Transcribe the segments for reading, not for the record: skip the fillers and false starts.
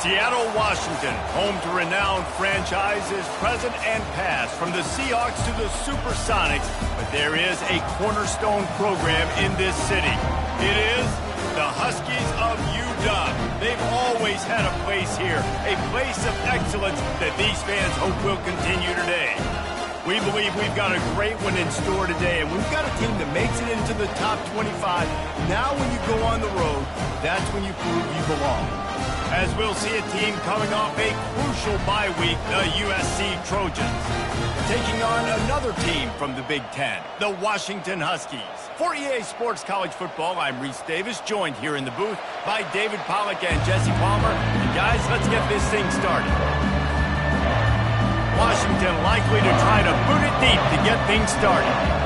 Seattle, Washington, home to renowned franchises present and past, from the Seahawks to the Supersonics, but there is a cornerstone program in this city. It is the Huskies of UW. They've always had a place here, a place of excellence that these fans hope will continue today. We believe we've got a great one in store today, and we've got a team that makes it into the top 25. Now when you go on the road, that's when you prove you belong. As we'll see a team coming off a crucial bye week, the USC Trojans, taking on another team from the Big Ten, the Washington Huskies. For EA Sports College Football, I'm Reese Davis, joined here in the booth by David Pollack and Jesse Palmer. And guys, let's get this thing started. Washington likely to try to boot it deep to get things started.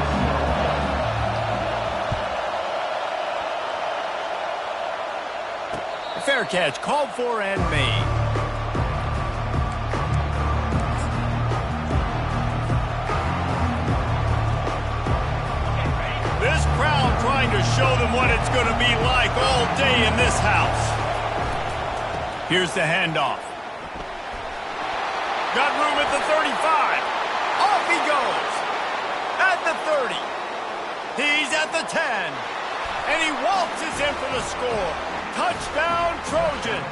Fair catch called for and made. This crowd trying to show them what it's going to be like all day in this house. Here's the handoff. Got room at the 35. Off he goes. At the 30. He's at the 10. And he waltzes in for the score. Touchdown, Trojans.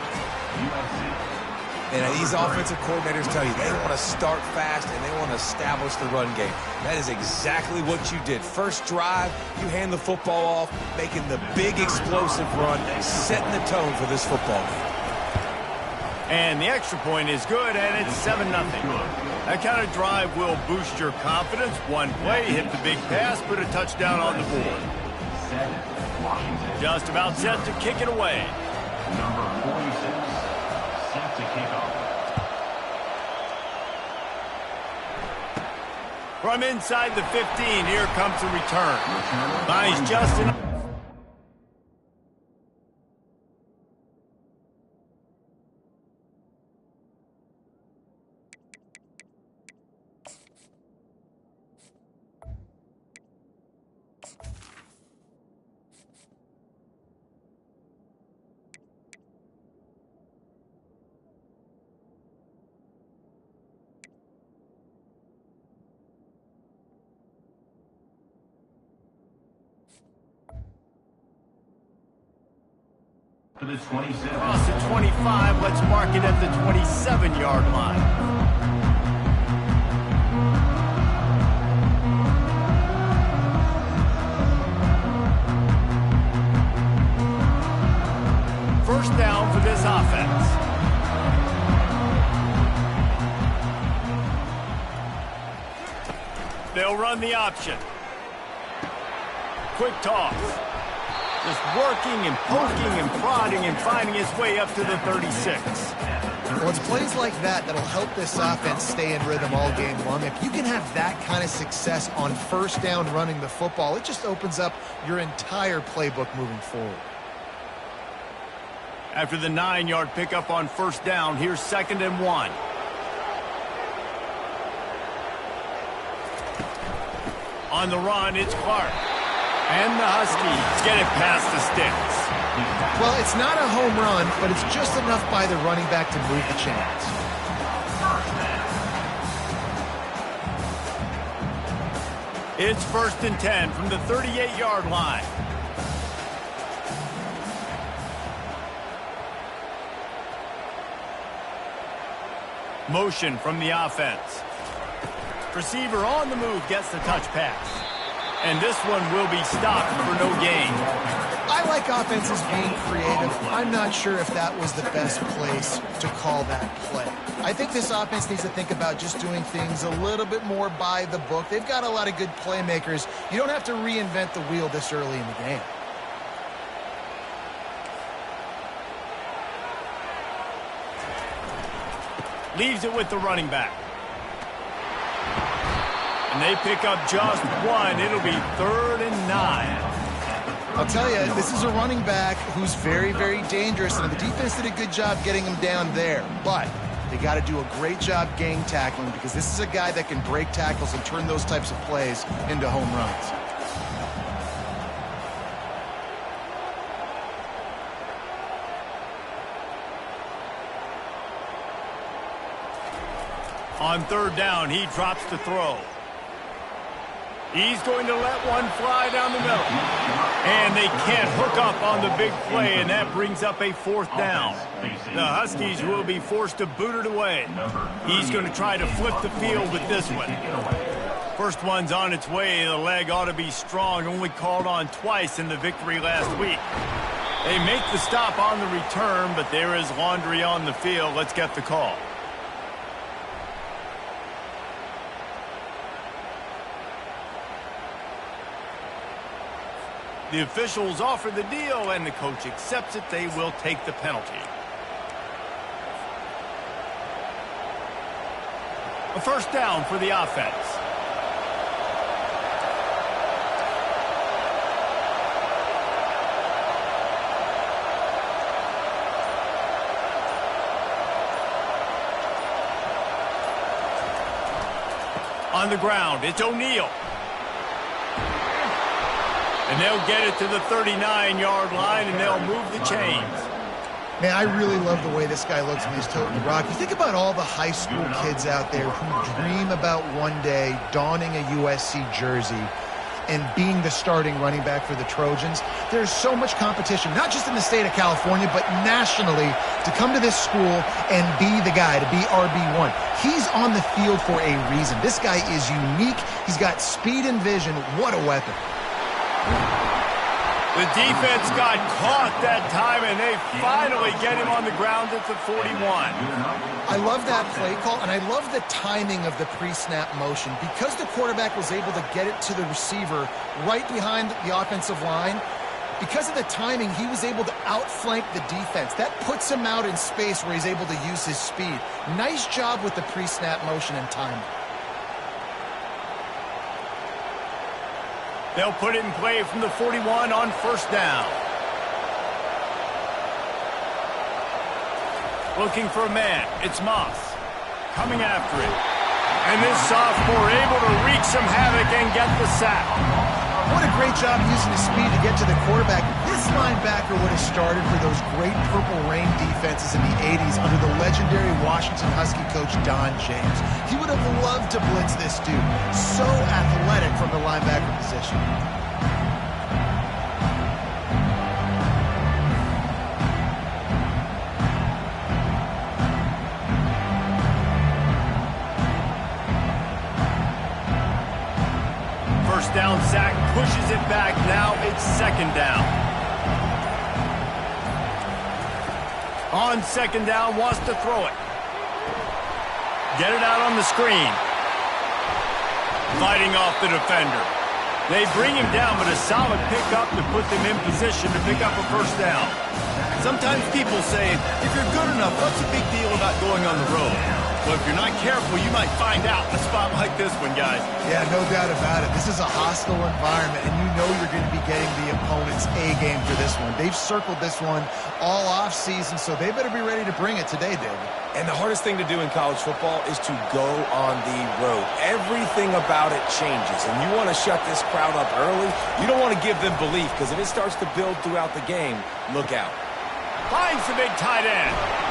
And these offensive coordinators tell you they want to start fast and they want to establish the run game. That is exactly what you did. First drive, you hand the football off, making the big explosive run, setting the tone for this football game. And the extra point is good, and it's 7-0. That kind of drive will boost your confidence. One play, hit the big pass, put a touchdown on the board. Just about set to kick it away. Number 46, set to kick off. From inside the 15, here comes the return. Nice, Justin. For the 27. Across the 25, let's mark it at the 27-yard line. First down for this offense. They'll run the option. Quick toss. Just working and poking and prodding and finding his way up to the 36. Well, it's plays like that that'll help this offense stay in rhythm all game long. If you can have that kind of success on first down running the football, it just opens up your entire playbook moving forward. After the 9-yard pickup on first down, here's 2nd and 1. On the run, it's Clark. And the Huskies get it past the sticks. Well, it's not a home run, but it's just enough by the running back to move the chains. It's 1st and 10 from the 38-yard line. Motion from the offense. Receiver on the move gets the touch pass. And this one will be stopped for no gain. I like offenses being creative. I'm not sure if that was the best place to call that play. I think this offense needs to think about just doing things a little bit more by the book. They've got a lot of good playmakers. You don't have to reinvent the wheel this early in the game. Leaves it with the running back. And they pick up just one. It'll be 3rd and 9. I'll tell you, this is a running back who's very, very dangerous, and the defense did a good job getting him down there. But they got to do a great job gang tackling, because this is a guy that can break tackles and turn those types of plays into home runs. On third down, he drops to throw. He's going to let one fly down the middle. And they can't hook up on the big play, and that brings up a fourth down. The Huskies will be forced to boot it away. He's going to try to flip the field with this one. First one's on its way. The leg ought to be strong, only called on twice in the victory last week. They make the stop on the return, but there is laundry on the field. Let's get the call. The officials offer the deal, and the coach accepts it. They will take the penalty. A first down for the offense. On the ground, it's O'Neal. And they'll get it to the 39-yard line, and they'll move the chains. Man, I really love the way this guy looks when he's toting the rock. You think about all the high school kids out there who dream about one day donning a USC jersey and being the starting running back for the Trojans. There's so much competition, not just in the state of California, but nationally, to come to this school and be the guy, to be RB1. He's on the field for a reason. This guy is unique. He's got speed and vision. What a weapon. The defense got caught that time, and they finally get him on the ground at the 41. I love that play call, and I love the timing of the pre-snap motion. Because the quarterback was able to get it to the receiver right behind the offensive line, because of the timing, he was able to outflank the defense. That puts him out in space where he's able to use his speed. Nice job with the pre-snap motion and timing. They'll put it in play from the 41 on first down. Looking for a man. It's Moss. Coming after it. And this sophomore able to wreak some havoc and get the sack. What a great job using his speed to get to the quarterback. This linebacker would have started for those great Purple Rain defenses in the 80s under the legendary Washington Husky coach Don James. He would have loved to blitz this dude. So athletic from the linebacker position. First down sack, pushes it back. Now it's second down. On second down, wants to throw it. Get it out on the screen. Fighting off the defender. They bring him down, but a solid pickup to put them in position to pick up a first down. Sometimes people say, if you're good enough, what's the big deal about going on the road? Well, if you're not careful, you might find out in a spot like this one, guys. Yeah, no doubt about it. This is a hostile environment, and you know you're going to be getting the opponent's A game for this one. They've circled this one all offseason, so they better be ready to bring it today, David. And the hardest thing to do in college football is to go on the road. Everything about it changes, and you want to shut this crowd up early. You don't want to give them belief, because if it starts to build throughout the game, look out. Finds the big tight end.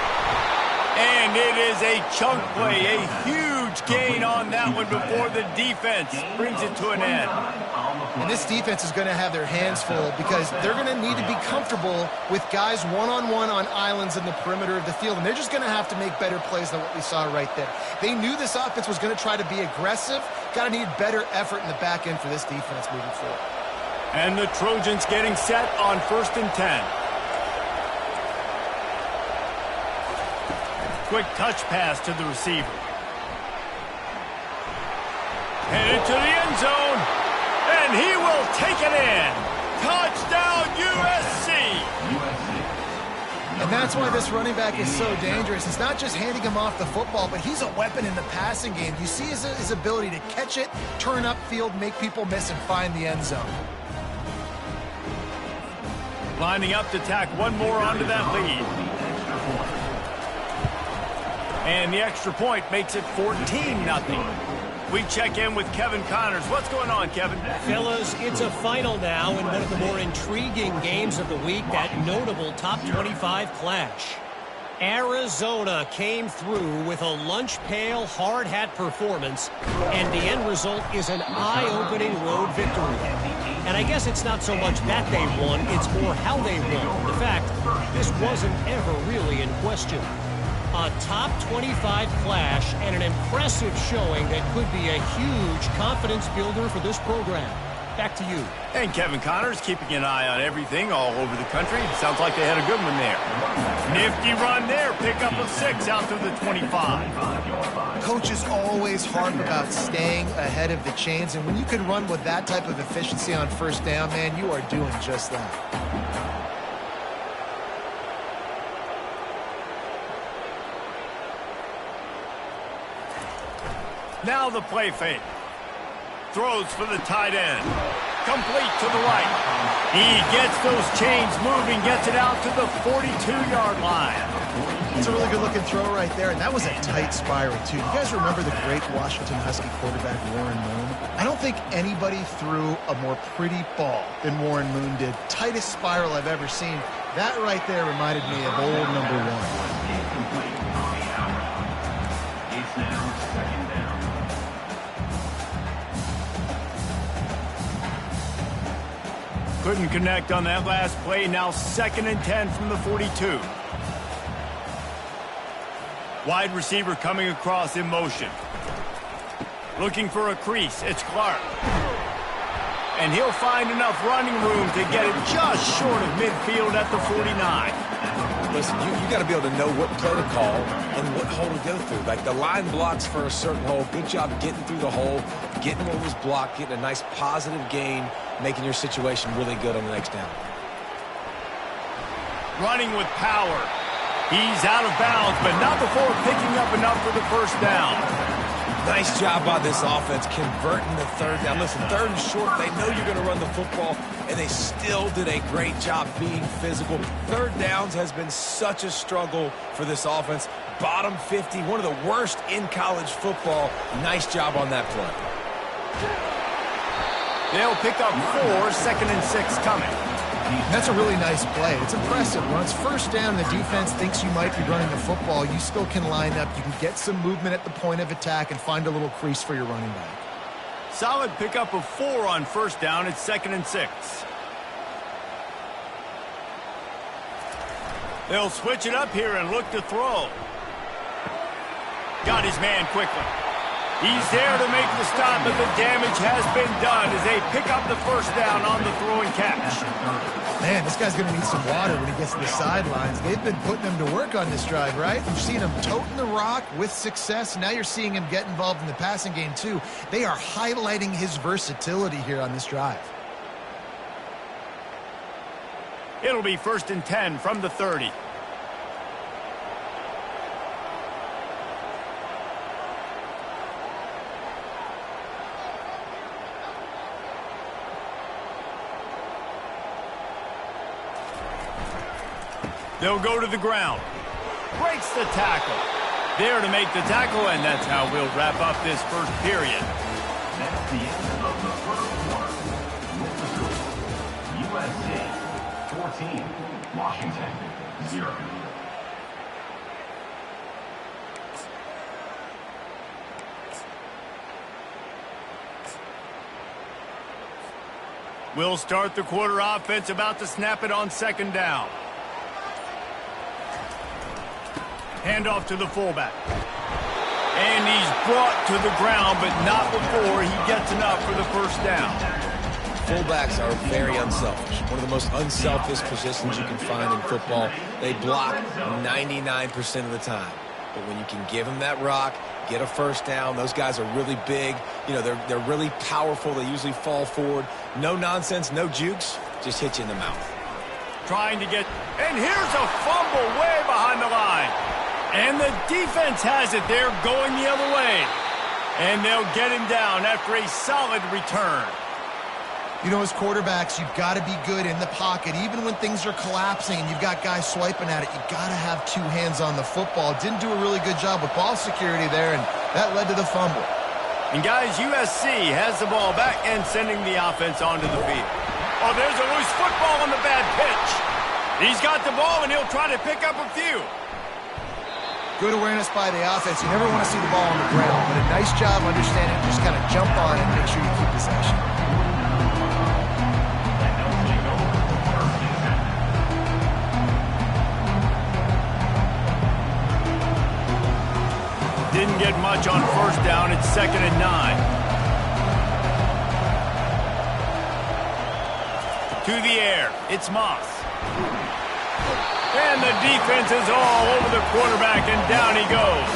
And it is a chunk play, a huge gain on that one before the defense brings it to an end. And this defense is going to have their hands full because they're going to need to be comfortable with guys one-on-one on islands in the perimeter of the field. And they're just going to have to make better plays than what we saw right there. They knew this offense was going to try to be aggressive. Got to need better effort in the back end for this defense moving forward. And the Trojans getting set on 1st and 10. Quick touch pass to the receiver. Headed to the end zone. And he will take it in. Touchdown, USC. And that's why this running back is so dangerous. It's not just handing him off the football, but he's a weapon in the passing game. You see his ability to catch it, turn upfield, make people miss, and find the end zone. Lining up to tack one more onto that lead. And the extra point makes it 14-0. We check in with Kevin Connors. What's going on, Kevin? Fellas, it's a final now in one of the more intriguing games of the week, that notable top 25 clash. Arizona came through with a lunch pail hard hat performance, and the end result is an eye-opening road victory. And I guess it's not so much that they won, it's more how they won. The fact, this wasn't ever really in question. A top 25 clash and an impressive showing that could be a huge confidence builder for this program. Back to you. And Kevin Connors keeping an eye on everything all over the country. Sounds like they had a good one there. Nifty run there. Pickup of 6 out to the 25. Coaches always harp about staying ahead of the chains, and when you can run with that type of efficiency on first down, man, you are doing just that. Now the play fake. Throws for the tight end. Complete to the right. He gets those chains moving, gets it out to the 42-yard line. It's a really good-looking throw right there, and that was a tight spiral, too. You guys remember the great Washington Husky quarterback Warren Moon? I don't think anybody threw a more pretty ball than Warren Moon did. Tightest spiral I've ever seen. That right there reminded me of old number 1. It's now second down. Couldn't connect on that last play. Now 2nd and 10 from the 42. Wide receiver coming across in motion. Looking for a crease. It's Clark. And he'll find enough running room to get it just short of midfield at the 49. Listen, you got to be able to know what play to call and what hole to go through. Like the line blocks for a certain hole. Good job getting through the hole, getting what was blocked, getting a nice positive gain, making your situation really good on the next down. Running with power. He's out of bounds, but not before picking up enough for the first down. Nice job by this offense converting the third down. Listen, 3rd and short, they know you're going to run the football, and they still did a great job being physical. 3rd downs has been such a struggle for this offense. Bottom 50, one of the worst in college football. Nice job on that play. They'll pick up 4, 2nd and 6 coming. That's a really nice play. It's impressive. When it's first down, the defense thinks you might be running the football. You still can line up. You can get some movement at the point of attack and find a little crease for your running back. Solid pickup of 4 on first down. It's 2nd and 6. They'll switch it up here and look to throw. Got his man quickly. He's there to make the stop, but the damage has been done as they pick up the first down on the throwing catch. Man, this guy's going to need some water when he gets to the sidelines. They've been putting him to work on this drive, right? You've seen him toting the rock with success. Now you're seeing him get involved in the passing game, too. They are highlighting his versatility here on this drive. It'll be 1st and 10 from the 30. They'll go to the ground. Breaks the tackle. There to make the tackle, and that's how we'll wrap up this first period. That's the end of the first quarter. With the score, USC 14, Washington 0. We'll start the quarter offense, about to snap it on 2nd down. Handoff to the fullback. And he's brought to the ground, but not before he gets enough for the first down. Fullbacks are very unselfish. One of the most unselfish positions you can find in football. They block 99% of the time. But when you can give them that rock, get a first down, those guys are really big. You know, they're really powerful. They usually fall forward. No nonsense, no jukes, just hit you in the mouth. Trying to get, and here's a fumble way behind the line. And the defense has it. They're going the other way. And they'll get him down after a solid return. You know, as quarterbacks, you've got to be good in the pocket. Even when things are collapsing and you've got guys swiping at it, you've got to have 2 hands on the football. Didn't do a really good job with ball security there, and that led to the fumble. And guys, USC has the ball back and sending the offense onto the field. Oh, there's a loose football on the bad pitch. He's got the ball, and he'll try to pick up a few. Good awareness by the offense. You never want to see the ball on the ground, but a nice job understanding just kind of jump on it and make sure you keep possession. Didn't get much on first down. It's 2nd and 9. To the air. It's Moss. And the defense is all over the quarterback, and down he goes.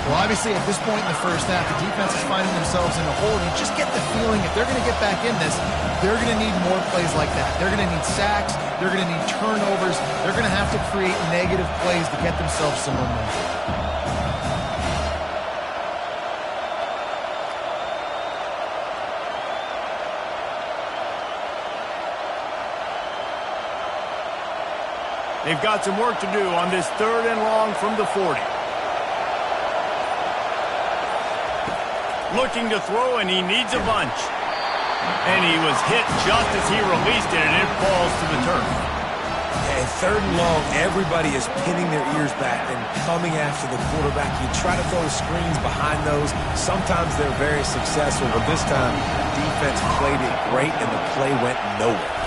Well, obviously, at this point in the first half, the defense is finding themselves in a hole. You just get the feeling if they're going to get back in this, they're going to need more plays like that. They're going to need sacks. They're going to need turnovers. They're going to have to create negative plays to get themselves some momentum. They've got some work to do on this 3rd and long from the 40. Looking to throw, and he needs a bunch. And he was hit just as he released it, and it falls to the turf. And 3rd and long, everybody is pinning their ears back and coming after the quarterback. You try to throw screens behind those. Sometimes they're very successful, but this time, defense played it great, and the play went nowhere.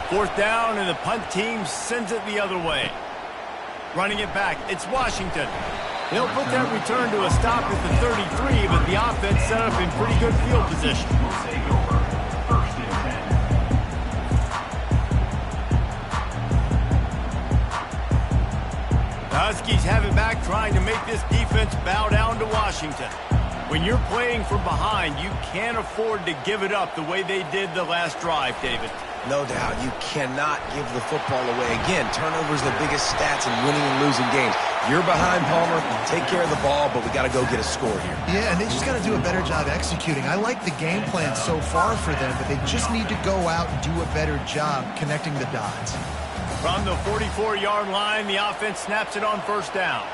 4th down, and the punt team sends it the other way. Running it back, it's Washington. They'll put that return to a stop at the 33, but the offense set up in pretty good field position. Take over. 1st and 10. The Huskies have it back, trying to make this defense bow down to Washington. When you're playing from behind, you can't afford to give it up the way they did the last drive, David. No doubt, you cannot give the football away. Again, turnovers are the biggest stats in winning and losing games. You're behind, Palmer. Take care of the ball, but we got to go get a score here. Yeah, and they just got to do a better job executing. I like the game plan so far for them, but they just need to go out and do a better job connecting the dots. From the 44-yard line, the offense snaps it on 1st down.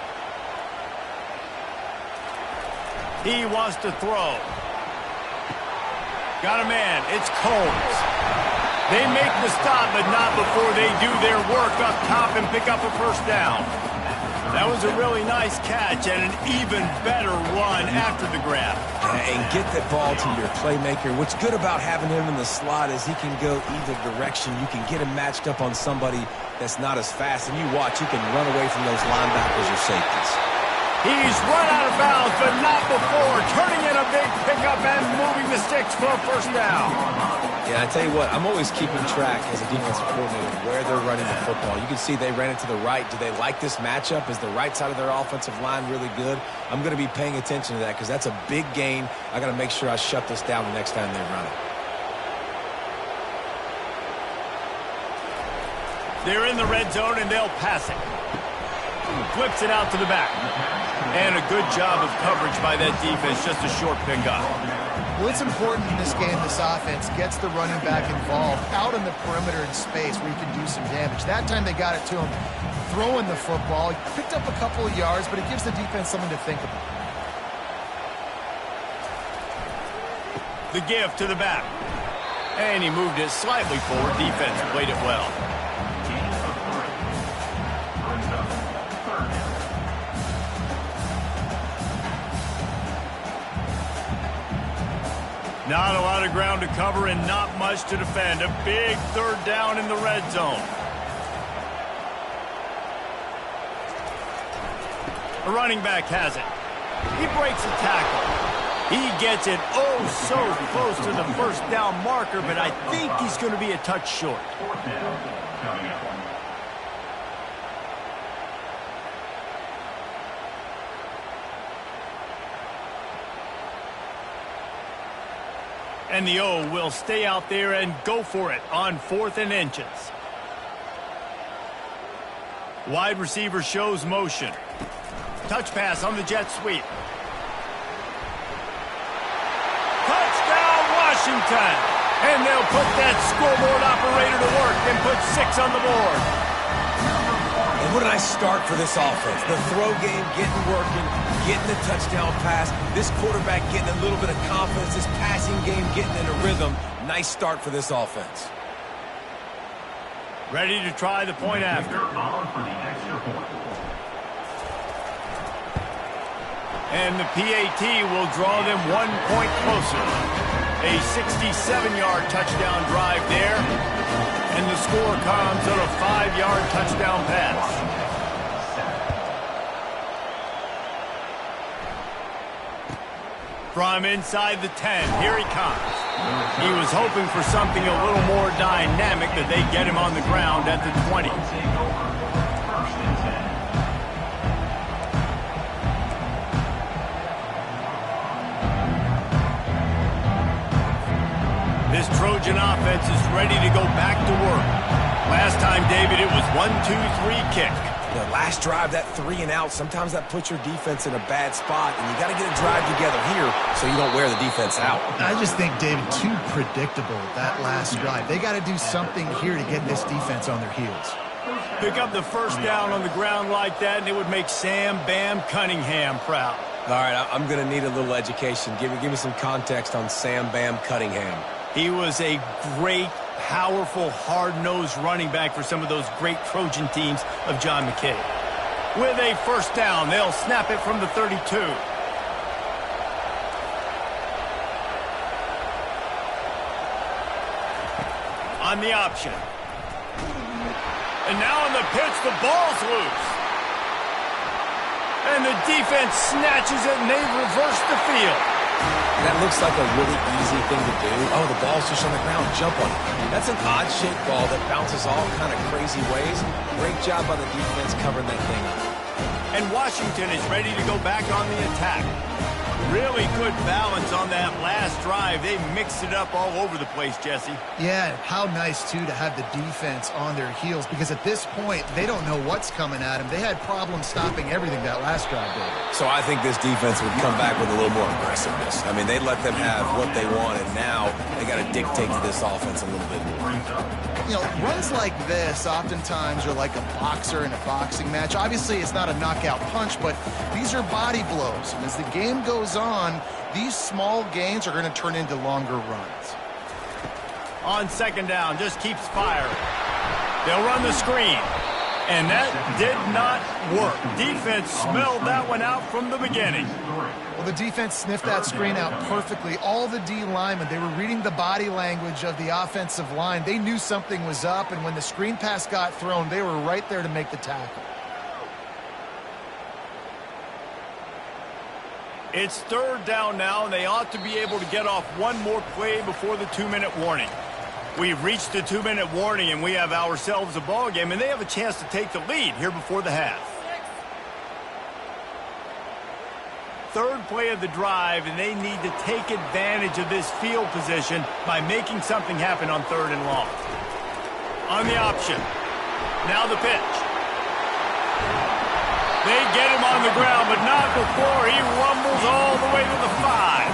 He wants to throw. Got a man. It's Combs. They make the stop, but not before they do their work up top and pick up a 1st down. That was a really nice catch and an even better run after the grab. And get that ball to your playmaker. What's good about having him in the slot is he can go either direction. You can get him matched up on somebody that's not as fast, and you watch, he can run away from those linebackers or safeties. He's run out of bounds, but not before. Turning in a big pickup and moving the sticks for a 1st down. Yeah, I tell you what, I'm always keeping track as a defensive coordinator where they're running the football. You can see they ran it to the right. Do they like this matchup? Is the right side of their offensive line really good? I'm going to be paying attention to that because that's a big gain. I got to make sure I shut this down the next time they run it. They're in the red zone, and they'll pass it. Flips it out to the back. And a good job of coverage by that defense, just a short pickup. Well, it's important in this game, this offense gets the running back involved out in the perimeter in space where you can do some damage. That time they got it to him throwing the football. He picked up a couple of yards, but it gives the defense something to think about. The give to the back. And he moved it slightly forward. Defense played it well. Not a lot of ground to cover and not much to defend. A big 3rd down in the red zone. The running back has it. He breaks a tackle. He gets it so close to the 1st down marker, but I think he's going to be a touch short. 4th down coming up. And the O will stay out there and go for it on 4th and inches. Wide receiver shows motion. Touch pass on the jet sweep. Touchdown, Washington! And they'll put that scoreboard operator to work and put 6 on the board. And what a nice start for this offense. The throw game getting working, getting the touchdown pass. This quarterback getting a little bit of confidence. This passing game getting in a rhythm. Nice start for this offense. Ready to try the point after. On for the extra point. And the PAT will draw them 1 point closer. A 67-yard touchdown drive there. And the score comes on a 5-yard touchdown pass. From inside the 10, here he comes. He was hoping for something a little more dynamic, that they get him on the ground at the 20. This Trojan offense is ready to go back to work. Last time, David, it was 1-2-3 kick. The last drive, that 3 and out, sometimes that puts your defense in a bad spot, and you got to get a drive together here so you don't wear the defense out. I just think, David, too predictable, that last drive. They got to do something here to get this defense on their heels. Pick up the first down on the ground like that, and it would make Sam Bam Cunningham proud. All right, I'm going to need a little education. Give me some context on Sam Bam Cunningham. He was a great, powerful, hard-nosed running back for some of those great Trojan teams of John McKay. With a first down, they'll snap it from the 32. On the option. And now on the pitch, the ball's loose. And the defense snatches it, and they reverse the field. That looks like a really easy thing to do. Oh, the ball's just on the ground. Jump on it. That's an odd-shaped ball that bounces all kind of crazy ways. Great job by the defense covering that thing up. And Washington is ready to go back on the attack. Really good balance on that last drive. They mixed it up all over the place, Jesse. Yeah, how nice, too, to have the defense on their heels, because at this point, they don't know what's coming at them. They had problems stopping everything that last drive did. So I think this defense would come back with a little more aggressiveness. I mean, they let them have what they want, and now they got to dictate to this offense a little bit more. You know, runs like this oftentimes are like a boxer in a boxing match. Obviously, it's not a knockout punch, but these are body blows. And as the game goes on, these small gains are going to turn into longer runs. On second down, just keeps firing. They'll run the screen. And that did not work. Defense smelled that one out from the beginning. Well, the defense sniffed that screen out perfectly. All the D linemen, they were reading the body language of the offensive line. They knew something was up, and when the screen pass got thrown, they were right there to make the tackle. It's third down now, and they ought to be able to get off one more play before the 2-minute warning. We've reached the 2-minute warning, and we have ourselves a ball game, and they have a chance to take the lead here before the half. Third play of the drive, and they need to take advantage of this field position by making something happen on third and long. On the option. Now the pitch. They get him on the ground, but not before he rumbles all the way to the 5.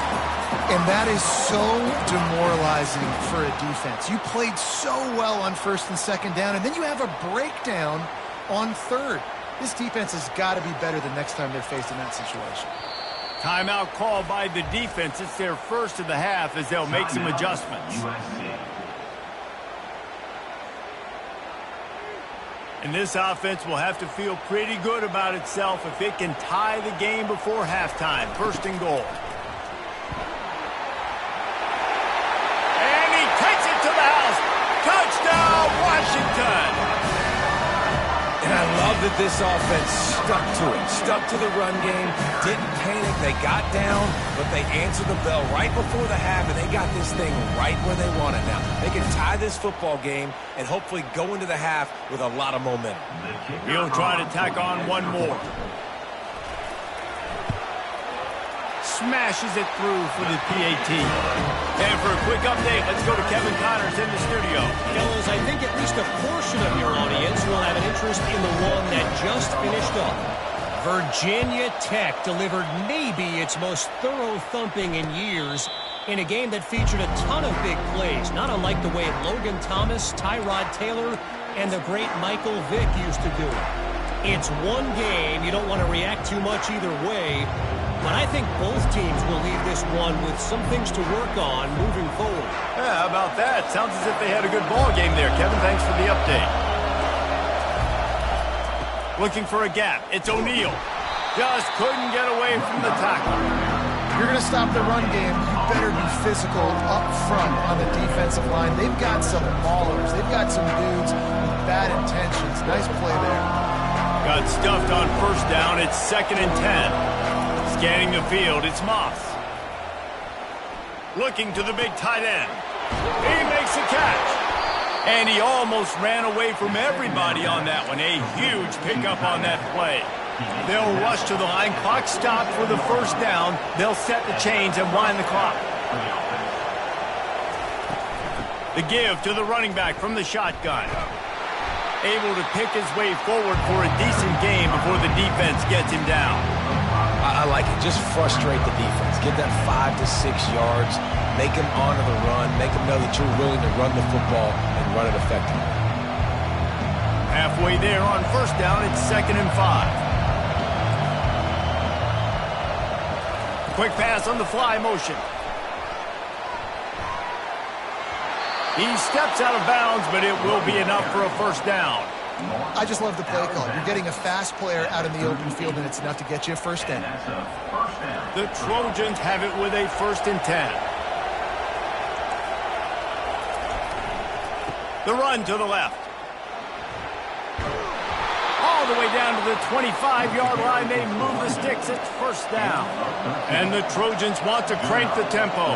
And that is so demoralizing for a defense. You played so well on first and second down, and then you have a breakdown on third. This defense has got to be better the next time they're faced in that situation. Timeout called by the defense. It's their first of the half as they'll make some adjustments. And this offense will have to feel pretty good about itself if it can tie the game before halftime. First and goal. And he takes it to the house. Touchdown, Washington. And I love that this offense stuck to it, stuck to the run game, didn't panic. They got down, but they answered the bell right before the half, and they got this thing right where they want it now. They can tie this football game and hopefully go into the half with a lot of momentum. He'll try to tack on one more. Smashes it through for the PAT. And for a quick update, let's go to Kevin Connors in the studio. Fellas, I think at least a portion of your audience will have an interest in the one that just finished up. Virginia Tech delivered maybe its most thorough thumping in years in a game that featured a ton of big plays, not unlike the way Logan Thomas, Tyrod Taylor, and the great Michael Vick used to do it. It's one game. You don't want to react too much either way. But I think both teams will leave this one with some things to work on moving forward. Yeah, how about that? Sounds as if they had a good ball game there. Kevin, thanks for the update. Looking for a gap. It's O'Neal. Just couldn't get away from the tackle. If you're going to stop the run game, you better be physical up front on the defensive line. They've got some maulers. They've got some dudes with bad intentions. Nice play there. Got stuffed on first down. It's 2nd and 10. Scanning the field, it's Moss. Looking to the big tight end. He makes a catch. And he almost ran away from everybody on that one. A huge pickup on that play. They'll rush to the line. Clock stopped for the first down. They'll set the chains and wind the clock. The give to the running back from the shotgun. Able to pick his way forward for a decent game before the defense gets him down. I like it. Just frustrate the defense. Get that 5 to 6 yards. Make them honor the run. Make them know that you're willing to run the football and run it effectively. Halfway there on first down, it's 2nd and 5. Quick pass on the fly motion. He steps out of bounds, but it will be enough for a first down. I just love the play call. You're getting a fast player out in the open field, and it's enough to get you a first down. The Trojans have it with a 1st and 10. The run to the left. All the way down to the 25-yard line. They move the sticks. It's first down. And the Trojans want to crank the tempo.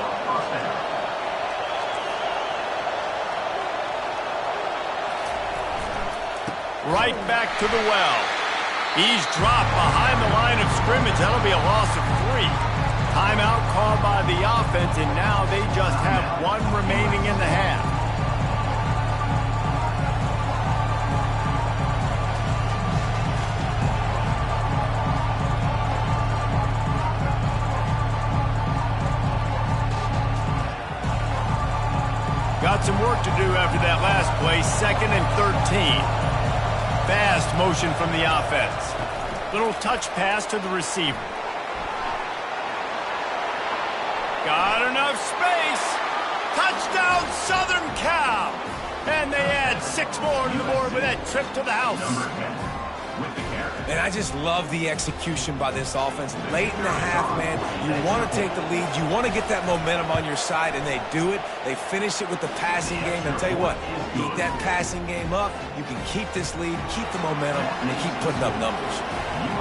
Right back to the well. He's dropped behind the line of scrimmage. That'll be a loss of 3. Timeout called by the offense, and now they just have 1 remaining in the half. Got some work to do after that last play. 2nd and 13. Fast motion from the offense. Little touch pass to the receiver. Got enough space. Touchdown, Southern Cal. And they add 6 more to the board with that trip to the house. And I just love the execution by this offense. Late in the half, man, you want to take the lead. You want to get that momentum on your side, and they do it. They finish it with the passing game. And I'll tell you what, keep that passing game up. You can keep this lead, keep the momentum, and keep putting up numbers.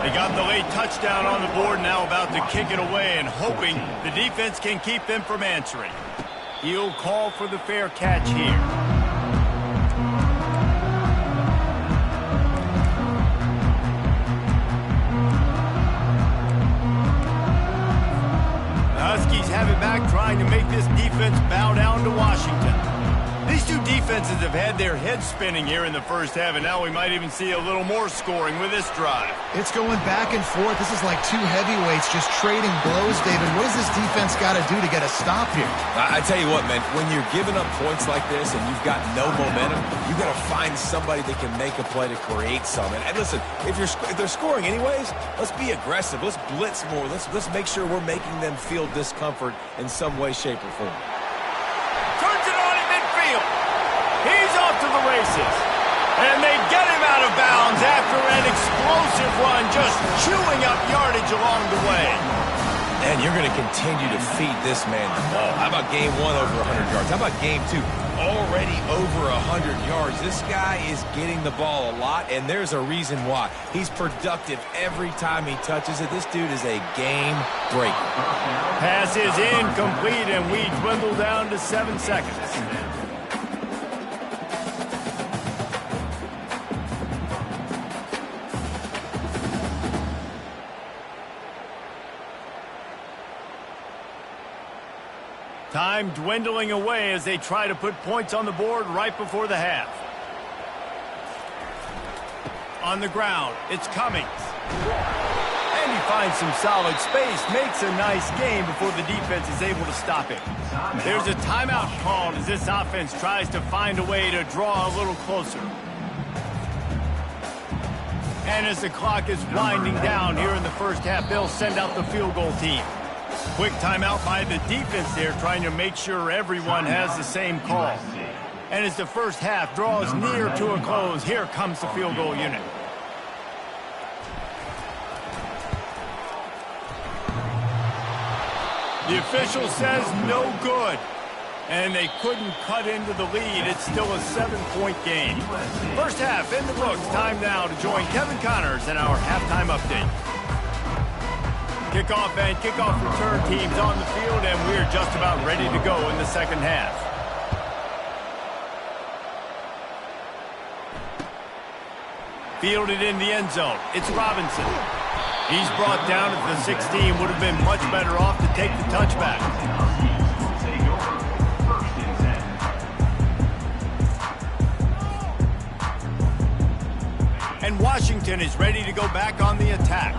They got the late touchdown on the board, now about to kick it away and hoping the defense can keep them from answering. He'll call for the fair catch here. Huskies have it back, trying to make this defense bow down to Washington. These two defenses have had their heads spinning here in the first half, and now we might even see a little more scoring with this drive. It's going back and forth. This is like 2 heavyweights just trading blows, David. What does this defense got to do to get a stop here? I tell you what, man, when you're giving up points like this and you've got no momentum, you've got to find somebody that can make a play to create something. And listen, if they're scoring anyways, let's be aggressive. Let's blitz more. Let's make sure we're making them feel discomfort in some way, shape, or form. Turns it on at midfield. He's off to the races. And they get him out of bounds after an explosive run, just chewing up yardage along the way. And you're going to continue to feed this man the ball. How about game 1 over 100 yards? How about game 2? Already over 100 yards. This guy is getting the ball a lot, and there's a reason why. He's productive every time he touches it. This dude is a game breaker. Pass is incomplete, and we dwindle down to 7 seconds. Time dwindling away as they try to put points on the board right before the half. On the ground, it's Cummings. And he finds some solid space, makes a nice game before the defense is able to stop him. There's a timeout called as this offense tries to find a way to draw a little closer. And as the clock is winding down here in the first half, they'll send out the field goal team. Quick timeout by the defense there, trying to make sure everyone has the same call. And as the first half draws near to a close, here comes the field goal unit. The official says no good. And they couldn't cut into the lead. It's still a 7-point game. First half in the books. Time now to join Kevin Connors in our halftime update. Kickoff and kickoff return teams on the field, and we're just about ready to go in the second half. Fielded in the end zone. It's Robinson. He's brought down at the 16. Would have been much better off to take the touchback. And Washington is ready to go back on the attack.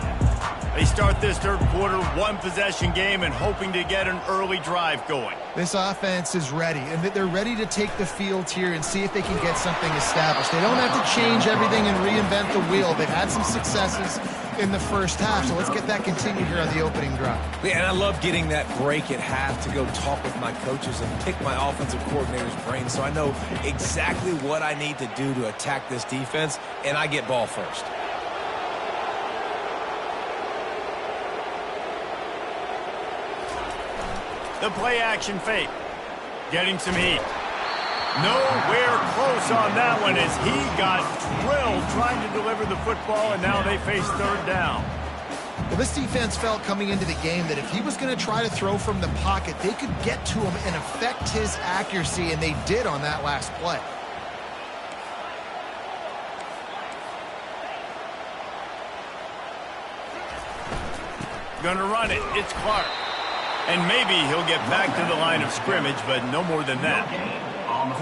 They start this third quarter one-possession game and hoping to get an early drive going. This offense is ready, and they're ready to take the field here and see if they can get something established. They don't have to change everything and reinvent the wheel. They've had some successes in the first half, so let's get that continued here on the opening drive. Yeah, and I love getting that break at half to go talk with my coaches and pick my offensive coordinator's brain so I know exactly what I need to do to attack this defense, and I get ball first. The play-action fake. Getting some heat. Nowhere close on that one as he got drilled trying to deliver the football, and now they face third down. Well, this defense felt coming into the game that if he was going to try to throw from the pocket, they could get to him and affect his accuracy, and they did on that last play. Gonna run it. It's Clark. And maybe he'll get back to the line of scrimmage, but no more than that.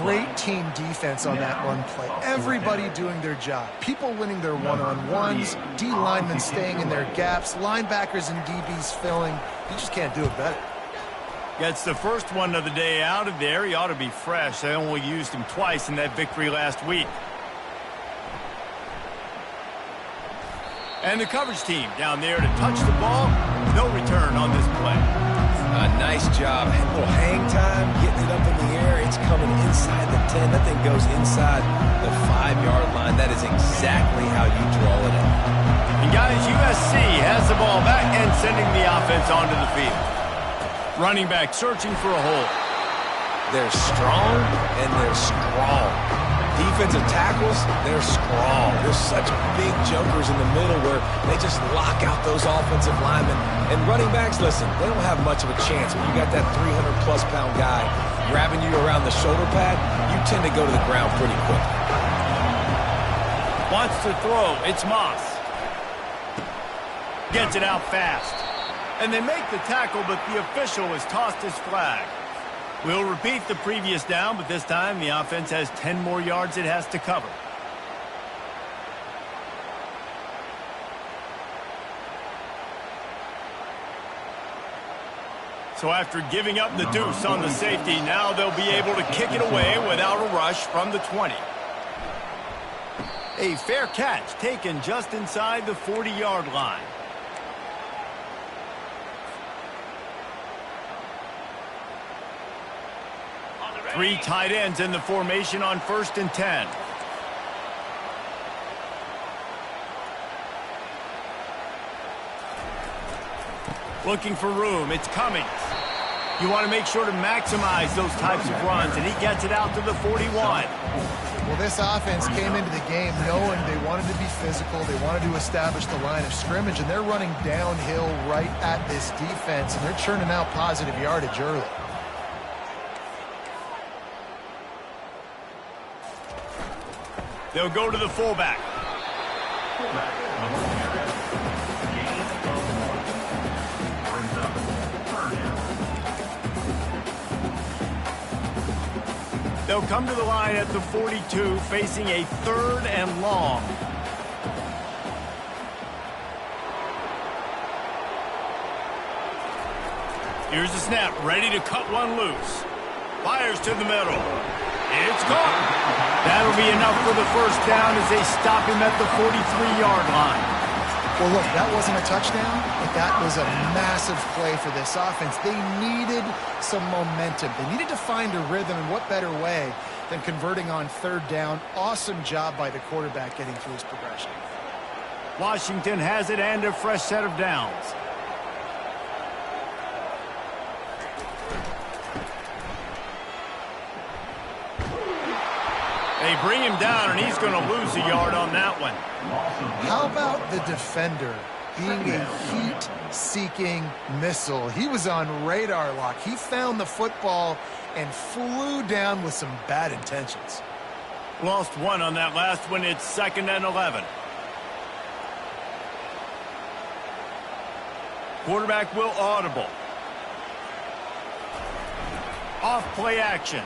Great team defense on that run play. Everybody doing their job. People winning their one-on-ones, D linemen staying in their gaps, linebackers and DBs filling. You just can't do it better. Gets the first one of the day out of there. He ought to be fresh. They only used him twice in that victory last week. And the coverage team down there to touch the ball. No return on this play. Nice job. A little hang time, getting it up in the air. It's coming inside the 10. That thing goes inside the 5-yard line. That is exactly how you draw it up. And guys, USC has the ball back and sending the offense onto the field. Running back searching for a hole. They're strong and they're strong. Defensive tackles, they're strong. There's such big jumpers in the middle where they just lock out those offensive linemen. And running backs, listen, they don't have much of a chance. When you got that 300-plus pound guy grabbing you around the shoulder pad, you tend to go to the ground pretty quick. Wants to throw. It's Moss. Gets it out fast. And they make the tackle, but the official has tossed his flag. We'll repeat the previous down, but this time the offense has 10 more yards it has to cover. So after giving up the deuce on the safety, now they'll be able to kick it away without a rush from the 20. A fair catch taken just inside the 40-yard line. Three tight ends in the formation on 1st and 10. Looking for room. It's Cummings. You want to make sure to maximize those types of runs, and he gets it out to the 41. Well, this offense came into the game knowing they wanted to be physical, they wanted to establish the line of scrimmage, and they're running downhill right at this defense, and they're churning out positive yardage early. They'll go to the fullback. They'll come to the line at the 42, facing a 3rd and long. Here's the snap, ready to cut one loose. Fires to the middle. It's gone. That'll be enough for the first down as they stop him at the 43-yard line. Well, look, that wasn't a touchdown, but that was a massive play for this offense. They needed some momentum. They needed to find a rhythm, and what better way than converting on 3rd down. Awesome job by the quarterback getting through his progression. Washington has it and a fresh set of downs. They bring him down, and he's going to lose a yard on that one. How about the defender being a heat-seeking missile? He was on radar lock. He found the football and flew down with some bad intentions. Lost one on that last one. It's 2nd and 11. Quarterback will audible. Off play action.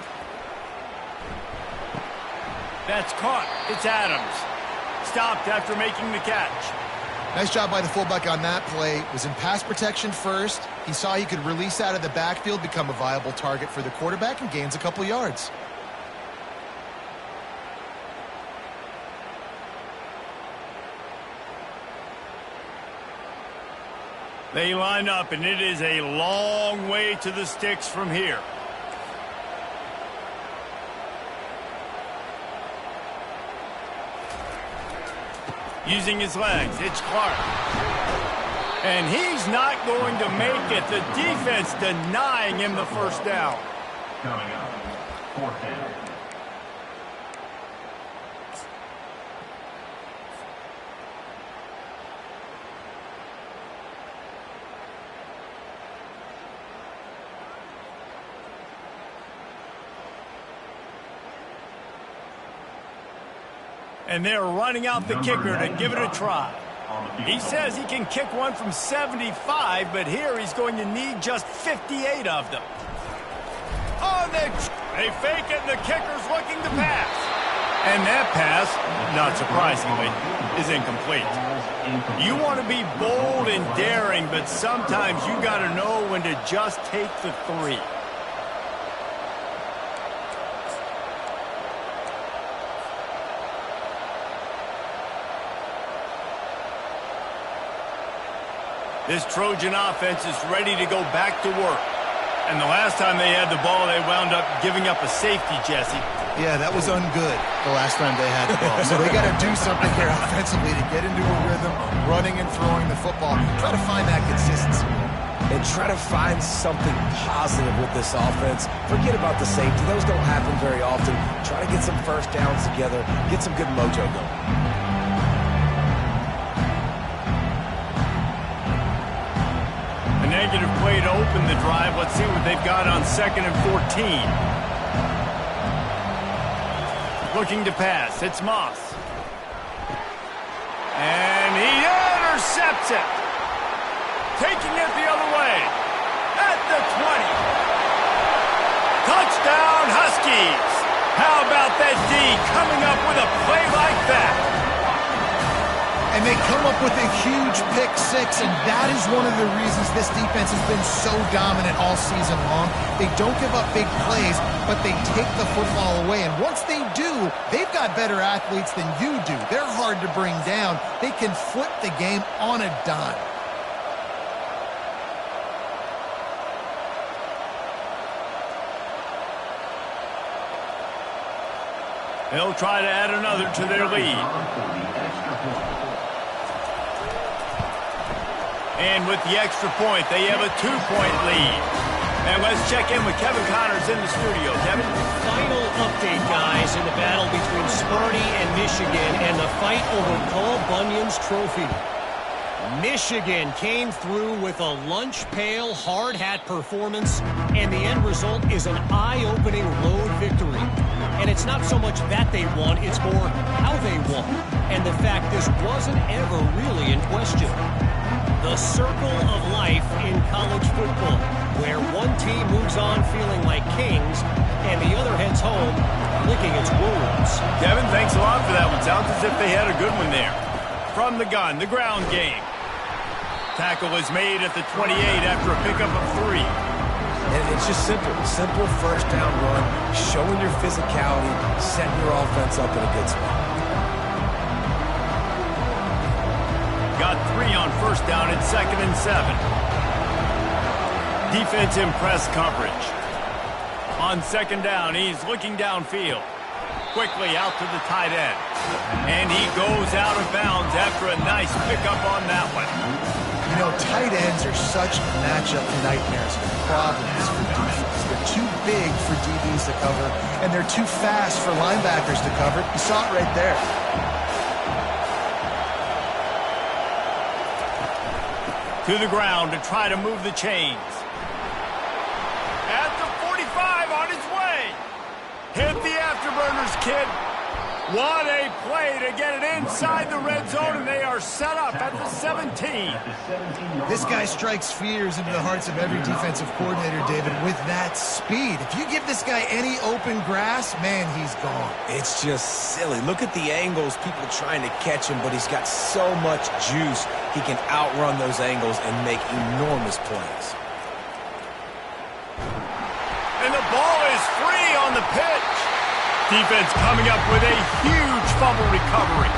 That's caught. It's Adams. Stopped after making the catch. Nice job by the fullback on that play. Was in pass protection first. He saw he could release out of the backfield, become a viable target for the quarterback, and gains a couple yards. They line up, and it is a long way to the sticks from here. Using his legs, it's Clark. And he's not going to make it. The defense denying him the first down. Coming up, 4th down. And they're running out the kicker to give it a try. He says he can kick one from 75, but here he's going to need just 58 of them. Oh, they fake it, and the kicker's looking to pass. And that pass, not surprisingly, is incomplete. You want to be bold and daring, but sometimes you got to know when to just take the 3. This Trojan offense is ready to go back to work. And the last time they had the ball, they wound up giving up a safety, Jesse. Yeah, that was ungood the last time they had the ball. So they got to do something here offensively to get into a rhythm, running and throwing the football. Try to find that consistency. And try to find something positive with this offense. Forget about the safety. Those don't happen very often. Try to get some first downs together. Get some good mojo going. Negative play to open the drive. Let's see what they've got on 2nd and 14. Looking to pass. It's Moss. And he intercepts it. Taking it the other way. At the 20. Touchdown, Huskies. How about that D coming up with a play like that? And they come up with a huge pick 6, and that is one of the reasons this defense has been so dominant all season long. They don't give up big plays, but they take the football away. And once they do, they've got better athletes than you do. They're hard to bring down. They can flip the game on a dime. They'll try to add another to their lead. And with the extra point, they have a 2-point lead. And let's check in with Kevin Connors in the studio. Kevin? Final update, guys, in the battle between Sparty and Michigan and the fight over Paul Bunyan's trophy. Michigan came through with a lunch pail, hard hat performance, and the end result is an eye-opening road victory. And it's not so much that they won, it's more how they won. And the fact this wasn't ever really in question. The circle of life in college football, where one team moves on feeling like kings, and the other heads home licking its wounds. Kevin, thanks a lot for that one. Sounds as if they had a good one there. From the gun, the ground game. Tackle is made at the 28 after a pickup of 3. And it's just simple. Simple first down run, showing your physicality, setting your offense up in a good spot. Got 3 on first down at 2nd and 7. Defense in press coverage. On 2nd down, he's looking downfield. Quickly out to the tight end. And he goes out of bounds after a nice pickup on that one. You know, tight ends are such matchup nightmares, problems for defense. too big for DBs to cover, and they're too fast for linebackers to cover. You saw it right there. To the ground to try to move the chains. At the 45 on his way. Hit the afterburners, kid. What a play to get it inside the red zone, and they are set up at the 17. This guy strikes fears into the hearts of every defensive coordinator, David, with that speed. If you give this guy any open grass, man, he's gone. It's just silly. Look at the angles, people trying to catch him, but he's got so much juice. He can outrun those angles and make enormous plays. And the ball is free on the pitch. Defense coming up with a huge fumble recovery.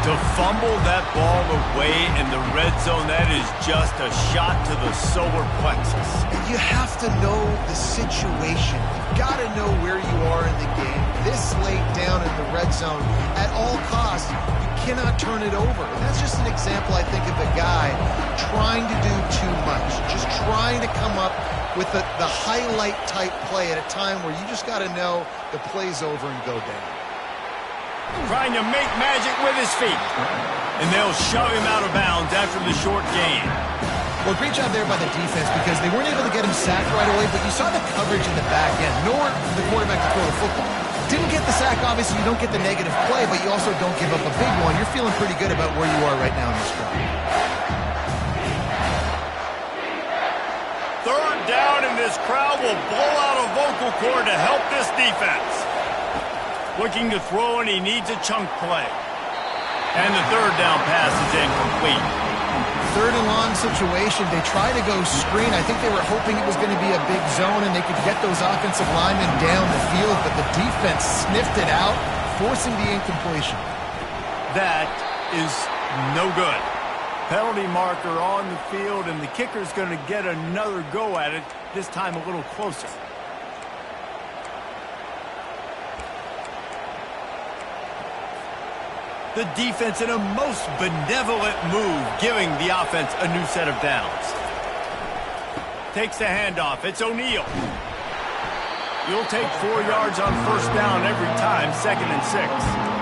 To fumble that ball away in the red zone, that is just a shot to the solar plexus. You have to know the situation. You've got to know where you are in the game. This late down in the red zone, at all costs, you cannot turn it over. And that's just an example, I think, of a guy trying to do too much. Just trying to come up with the highlight-type play at a time where you just got to know the play's over and go down. Trying to make magic with his feet. And they'll shove him out of bounds after the short gain. Well, great job there by the defense because they weren't able to get him sacked right away, but you saw the coverage in the back end, nor the quarterback to throw the football. Didn't get the sack, obviously you don't get the negative play, but you also don't give up a big one. You're feeling pretty good about where you are right now in this drive. Third down, and this crowd will blow out a vocal cord to help this defense. Looking to throw, and he needs a chunk play. And the third down pass is incomplete. Third and long situation. They try to go screen. I think they were hoping it was going to be a big zone and they could get those offensive linemen down the field, but the defense sniffed it out, forcing the incompletion. That is no good. Penalty marker on the field, and the kicker's going to get another go at it, this time a little closer. The defense in a most benevolent move, giving the offense a new set of downs. Takes the handoff. It's O'Neal. You'll take 4 yards on first down every time, 2nd and 6.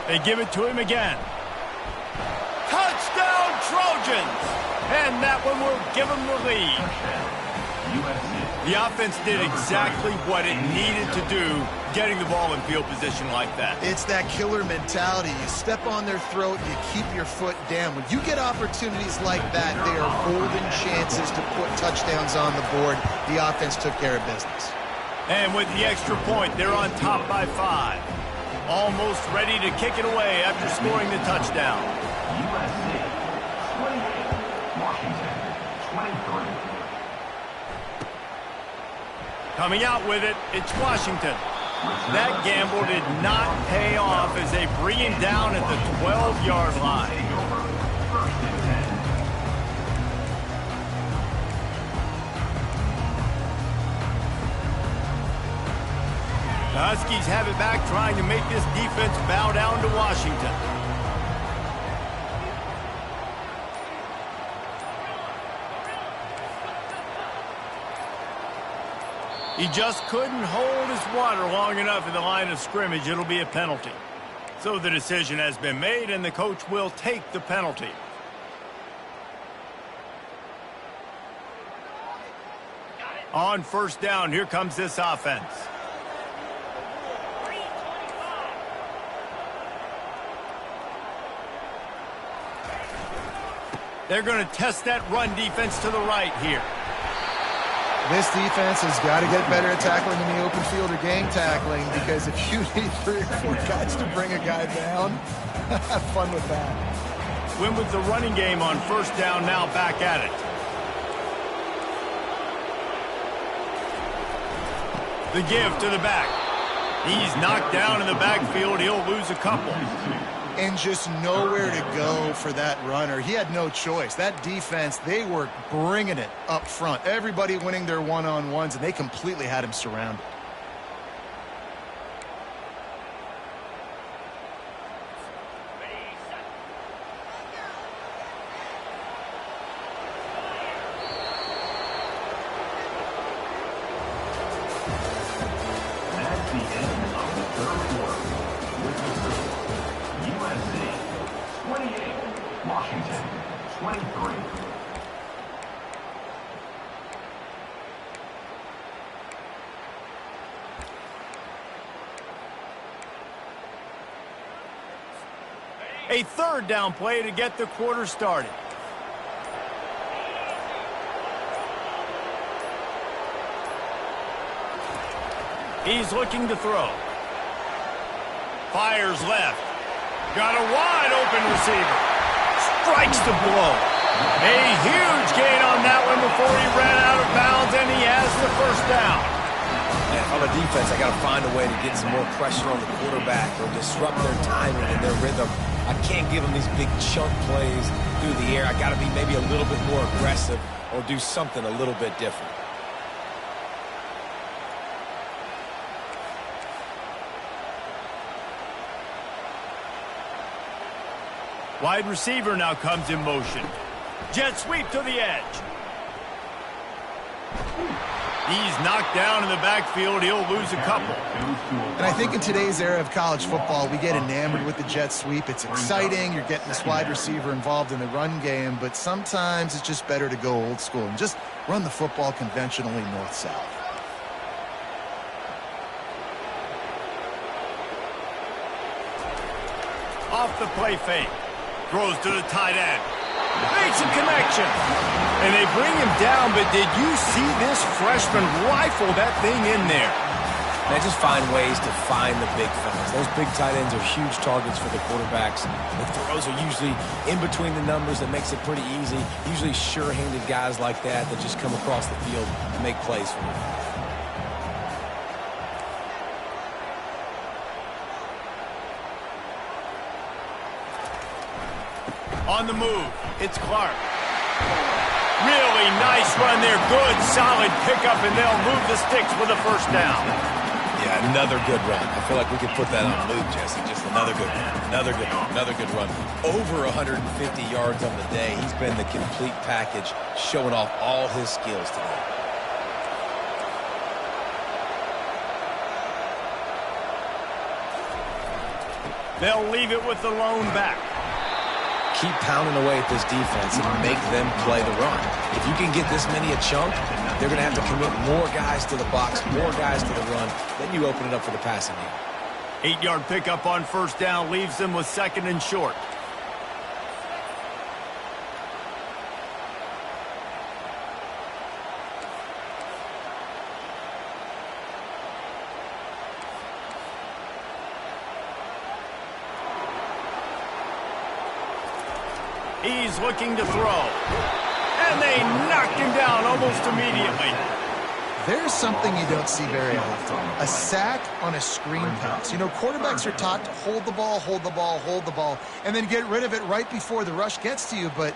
They give it to him again. Touchdown, Trojans! And that one will give them the lead. The offense did exactly what it needed to do, getting the ball in field position like that. It's that killer mentality. You step on their throat, you keep your foot down. When you get opportunities like that, they are golden chances to put touchdowns on the board. The offense took care of business. And with the extra point, they're on top by 5. Almost ready to kick it away after scoring the touchdown. USC 28, Washington 23. Coming out with it, it's Washington. That gamble did not pay off as they bring him down at the 12-yard line. First and 10. The Huskies have it back, trying to make this defense bow down to Washington. He just couldn't hold his water long enough in the line of scrimmage. It'll be a penalty. So the decision has been made, and the coach will take the penalty. On first down, here comes this offense. They're going to test that run defense to the right here. This defense has got to get better at tackling in the open field or game tackling, because if you need 3 or 4 guys to bring a guy down, have fun with that. Win with the running game on first down, now back at it. The give to the back. He's knocked down in the backfield. He'll lose a couple. And just nowhere to go for that runner. He had no choice. That defense, they were bringing it up front. Everybody winning their one-on-ones, and they completely had him surrounded. At the end of the third quarter, with the score, USC 28, Washington 23. A third down play to get the quarter started. He's looking to throw. Fires left. Got a wide open receiver. Strikes the blow. A huge gain on that one before he ran out of bounds, and he has the first down. And if I'm a defense, I got to find a way to get some more pressure on the quarterback or disrupt their timing and their rhythm. I can't give them these big chunk plays through the air. I got to be maybe a little bit more aggressive or do something a little bit different. Wide receiver now comes in motion. Jet sweep to the edge. He's knocked down in the backfield. He'll lose a couple. And I think in today's era of college football, we get enamored with the jet sweep. It's exciting. You're getting this wide receiver involved in the run game, but sometimes it's just better to go old school and just run the football conventionally north-south. Off the play fake. Throws to the tight end. Makes a connection. And they bring him down, but did you see this freshman rifle that thing in there? Man, just find ways to find the big fellas. Those big tight ends are huge targets for the quarterbacks. The throws are usually in between the numbers. That makes it pretty easy. Usually sure-handed guys like that just come across the field and make plays for you. On the move, it's Clark. Really nice run there. Good, solid pickup, and they'll move the sticks with a first down. Yeah, another good run. I feel like we could put that on loop, Jesse. Just another good run. Another good run. Another good run. Over 150 yards on the day. He's been the complete package, showing off all his skills today. They'll leave it with the lone back. Keep pounding away at this defense and make them play the run. If you can get this many a chunk, they're going to have to commit more guys to the box, more guys to the run. Then you open it up for the passing game. 8-yard pickup on first down leaves them with second and short. He's looking to throw. And they knocked him down almost immediately. There's something you don't see very often. A sack on a screen pass. You know, quarterbacks are taught to hold the ball, hold the ball, hold the ball, and then get rid of it right before the rush gets to you. But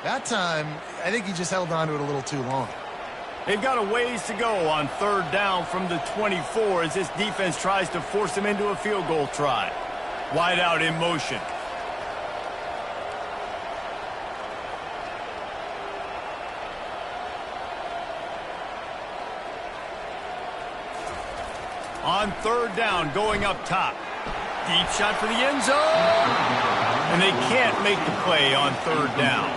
that time, I think he just held on to it a little too long. They've got a ways to go on third down from the 24 as this defense tries to force him into a field goal try. Wide out in motion. On third down, going up top. Deep shot for the end zone. And they can't make the play on third down.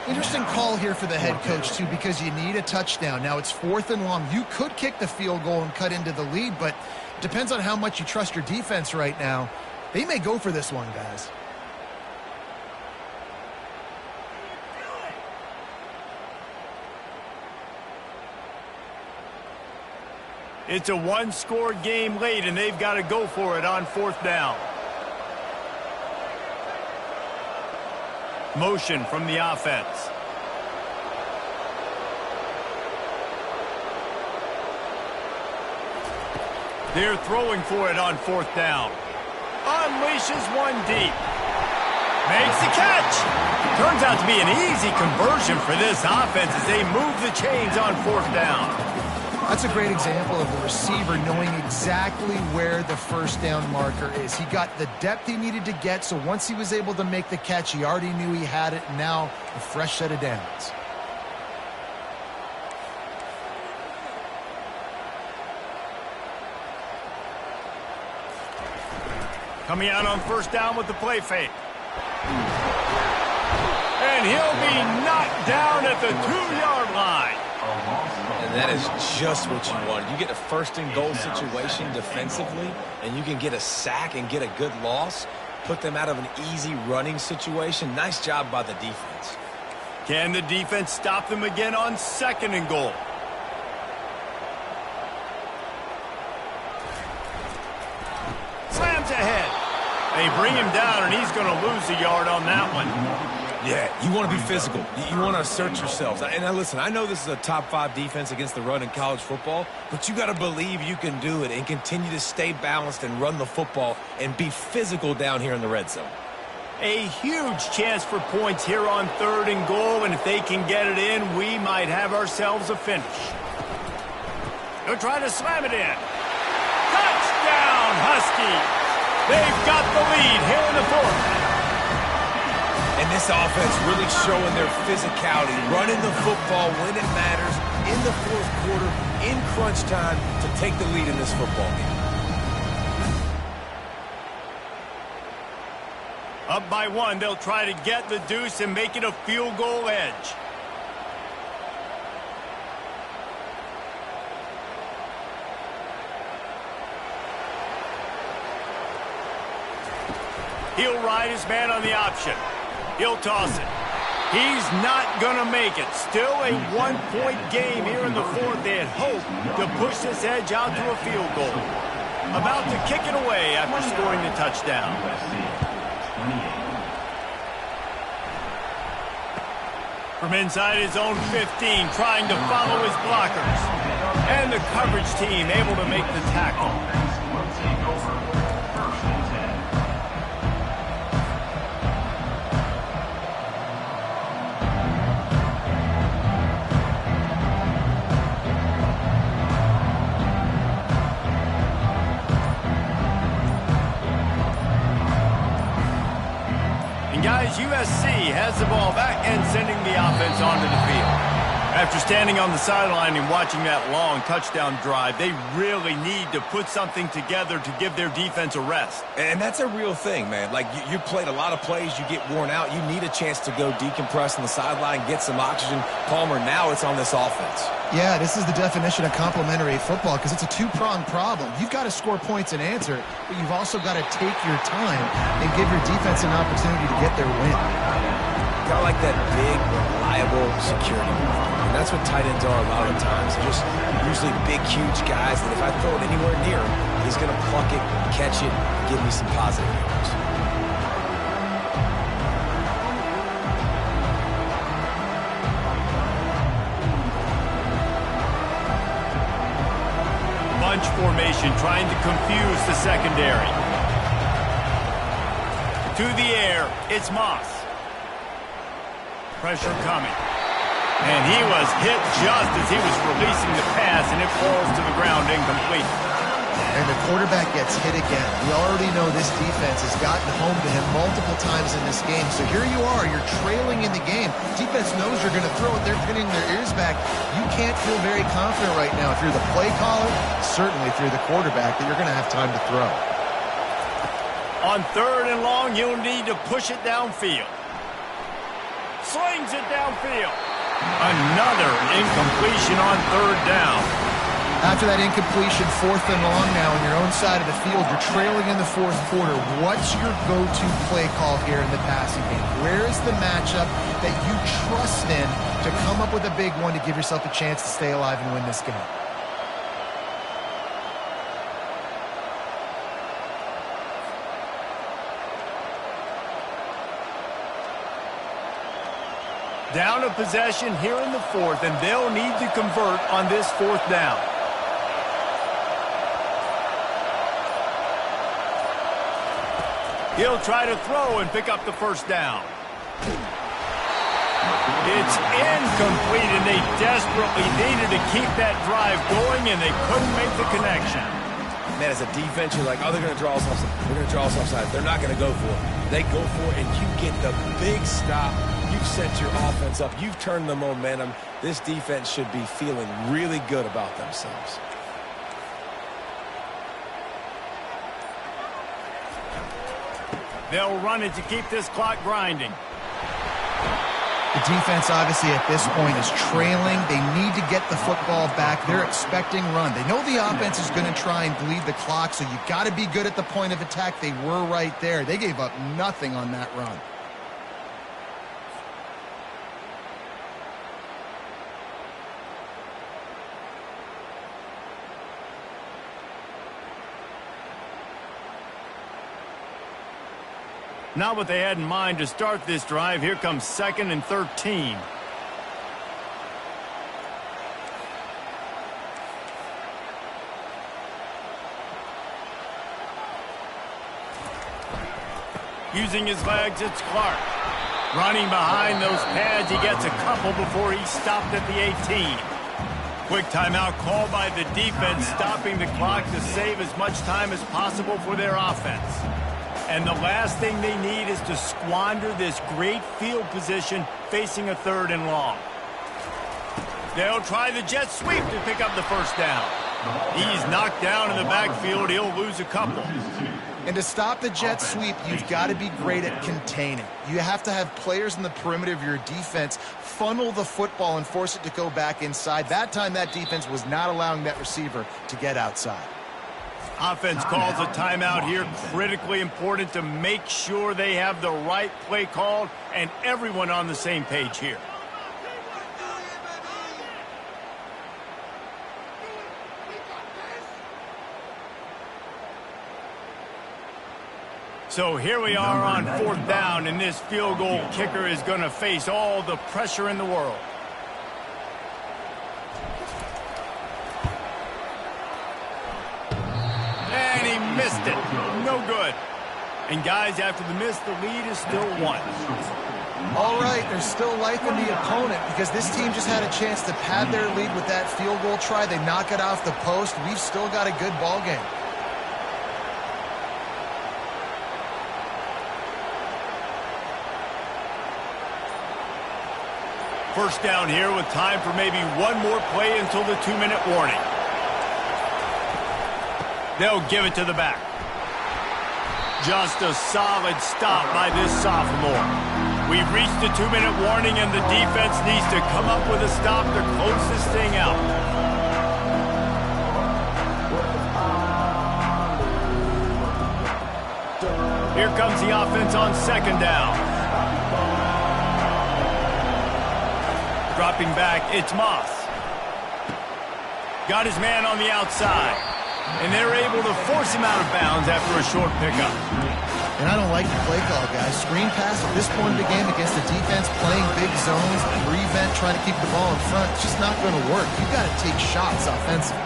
Interesting call here for the head coach, too, because you need a touchdown. Now, it's 4th and long. You could kick the field goal and cut into the lead, but it depends on how much you trust your defense right now. They may go for this one, guys. It's a one-score game late, and they've got to go for it on fourth down. Motion from the offense. They're throwing for it on 4th down. Unleashes one deep. Makes the catch. Turns out to be an easy conversion for this offense as they move the chains on 4th down. That's a great example of the receiver knowing exactly where the first down marker is. He got the depth he needed to get, so once he was able to make the catch, he already knew he had it, and now a fresh set of downs. Coming out on 1st down with the play fake. And he'll be knocked down at the 2-yard line. And that is just what you want. You get a 1st and goal situation defensively, and you can get a sack and get a good loss, put them out of an easy running situation. Nice job by the defense. Can the defense stop them again on 2nd and goal? Slams ahead. They bring him down, and he's going to lose a yard on that one. Yeah, you want to be physical. You want to assert yourselves. And now listen, I know this is a top 5 defense against the run in college football, but you got to believe you can do it and continue to stay balanced and run the football and be physical down here in the red zone. A huge chance for points here on 3rd and goal, and if they can get it in, we might have ourselves a finish. They'll try to slam it in. Touchdown, Huskies! They've got the lead here in the 4th. And this offense really showing their physicality, running the football when it matters, in the 4th quarter, in crunch time, to take the lead in this football game. Up by 1, they'll try to get the deuce and make it a field goal edge. He'll ride his man on the option. He'll toss it. He's not going to make it. Still a 1-point game here in the 4th. They had hoped to push this edge out to a field goal. About to kick it away after scoring the touchdown. From inside his own 15, trying to follow his blockers. And the coverage team able to make the tackle. Guys, USC has the ball back and sending the offense onto the field. After standing on the sideline and watching that long touchdown drive, they really need to put something together to give their defense a rest. And that's a real thing, man. Like, you played a lot of plays, you get worn out, you need a chance to go decompress on the sideline, get some oxygen. Palmer, now it's on this offense. Yeah, this is the definition of complementary football because it's a 2-pronged problem. You've got to score points and answer, but you've also got to take your time and give your defense an opportunity to get their win. Kind of like that big, reliable security blanket. And that's what tight ends are a lot of times. They're just usually big, huge guys that if I throw it anywhere near him, he's going to pluck it, catch it, and give me some positive yards. Bunch formation trying to confuse the secondary. To the air, it's Moss. Pressure coming. And he was hit just as he was releasing the pass, and it falls to the ground incomplete. And the quarterback gets hit again. We already know this defense has gotten home to him multiple times in this game. So here you are, you're trailing in the game. Defense knows you're going to throw it. They're pinning their ears back. You can't feel very confident right now if you're the play caller, certainly if you're the quarterback, that you're going to have time to throw. On 3rd and long, you'll need to push it downfield. Slings it downfield. Another incompletion on 3rd down. After that incompletion, 4th and long now on your own side of the field, you're trailing in the 4th quarter. What's your go-to play call here in the passing game? Where is the matchup that you trust in to come up with a big one to give yourself a chance to stay alive and win this game? Down a possession here in the 4th, and they'll need to convert on this 4th down. He'll try to throw and pick up the first down. It's incomplete, and they desperately needed to keep that drive going, and they couldn't make the connection. Man, as a defense, you're like, oh, they're going to draw us offside. They're going to draw us offside. They're not going to go for it. They go for it, and you get the big stop. You've set your offense up. You've turned the momentum. This defense should be feeling really good about themselves. They'll run it to keep this clock grinding. The defense, obviously, at this point is trailing. They need to get the football back. They're expecting run. They know the offense is going to try and bleed the clock, so you got to be good at the point of attack. They were right there. They gave up nothing on that run. Not what they had in mind to start this drive. Here comes 2nd and 13. Using his legs, it's Clark. Running behind those pads, he gets a couple before he's stopped at the 18. Quick timeout called by the defense, stopping the clock to save as much time as possible for their offense. And the last thing they need is to squander this great field position facing a 3rd and long. They'll try the jet sweep to pick up the first down. He's knocked down in the backfield. He'll lose a couple. And to stop the jet sweep, you've got to be great at containing. You have to have players in the perimeter of your defense funnel the football and force it to go back inside. That time, that defense was not allowing that receiver to get outside. Offense calls a timeout here. Critically important to make sure they have the right play called and everyone on the same page here. So here we are on 4th down, and this field goal kicker is going to face all the pressure in the world. And he missed it. No good. And guys, after the miss, the lead is still 1. All right, there's still life in the opponent because this team just had a chance to pad their lead with that field goal try. They knock it off the post. We've still got a good ball game. First down here with time for maybe one more play until the 2-minute warning. They'll give it to the back. Just a solid stop by this sophomore. We've reached the 2-minute warning, and the defense needs to come up with a stop to close this thing out. Here comes the offense on 2nd down. Dropping back, it's Moss. Got his man on the outside. And they're able to force him out of bounds after a short pickup. And I don't like the play call, guys. Screen pass at this point in the game against the defense, playing big zones, prevent, trying to keep the ball in front. It's just not going to work. You've got to take shots offensively.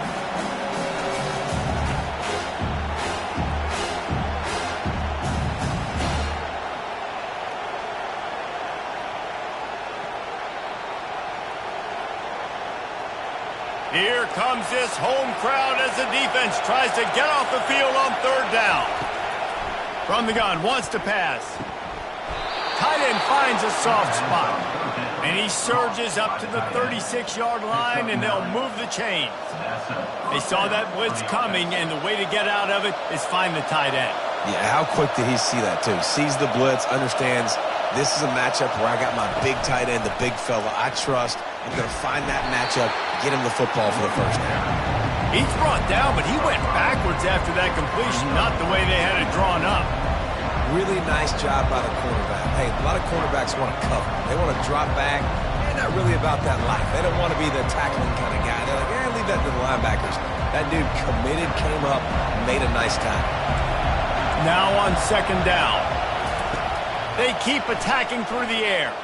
Here comes this home crowd as the defense tries to get off the field on 3rd down. From the gun, wants to pass. Tight end finds a soft spot. And he surges up to the 36-yard line, and they'll move the chains. They saw that blitz coming, and the way to get out of it is find the tight end. Yeah, how quick did he see that, too? Sees the blitz, understands this is a matchup where I got my big tight end, the big fella I trust. I'm going to find that matchup, get him the football for the first down. He's brought down, but he went backwards after that completion, not the way they had it drawn up. Really nice job by the quarterback. Hey, a lot of quarterbacks want to cover. They want to drop back. They're not really about that life. They don't want to be the tackling kind of guy. They're like, leave that to the linebackers. That dude committed, came up, made a nice tackle. Now on 2nd down. They keep attacking through the air.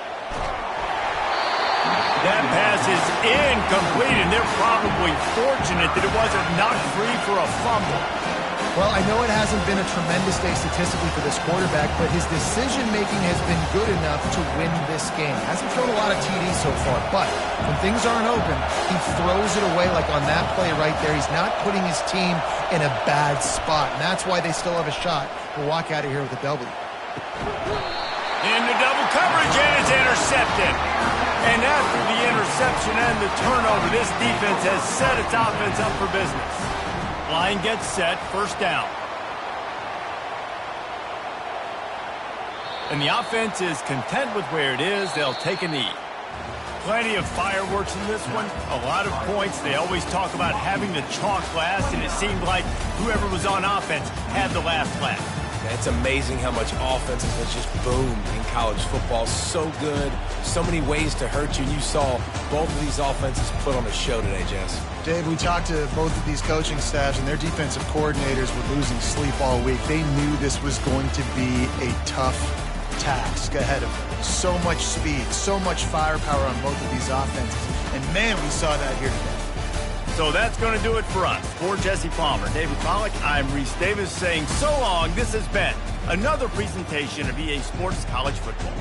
That pass is incomplete, and they're probably fortunate that it wasn't knocked free for a fumble. Well, I know it hasn't been a tremendous day statistically for this quarterback, but his decision-making has been good enough to win this game. Hasn't thrown a lot of TDs so far, but when things aren't open, he throws it away like on that play right there. He's not putting his team in a bad spot, and that's why they still have a shot to walk out of here with a W. Into double coverage, and it's intercepted. And after the interception and the turnover, this defense has set its offense up for business. Line gets set, first down. And the offense is content with where it is. They'll take a knee. Plenty of fireworks in this one. A lot of points. They always talk about having the chalk last, and it seemed like whoever was on offense had the last laugh. It's amazing how much offense has just boomed in college football. So good, so many ways to hurt you. And you saw both of these offenses put on a show today, Jess. Dave, we talked to both of these coaching staffs, and their defensive coordinators were losing sleep all week. They knew this was going to be a tough task ahead of them. So much speed, so much firepower on both of these offenses. And, man, we saw that here today. So that's going to do it for us. For Jesse Palmer, David Pollack, I'm Reese Davis saying so long. This has been another presentation of EA Sports College Football.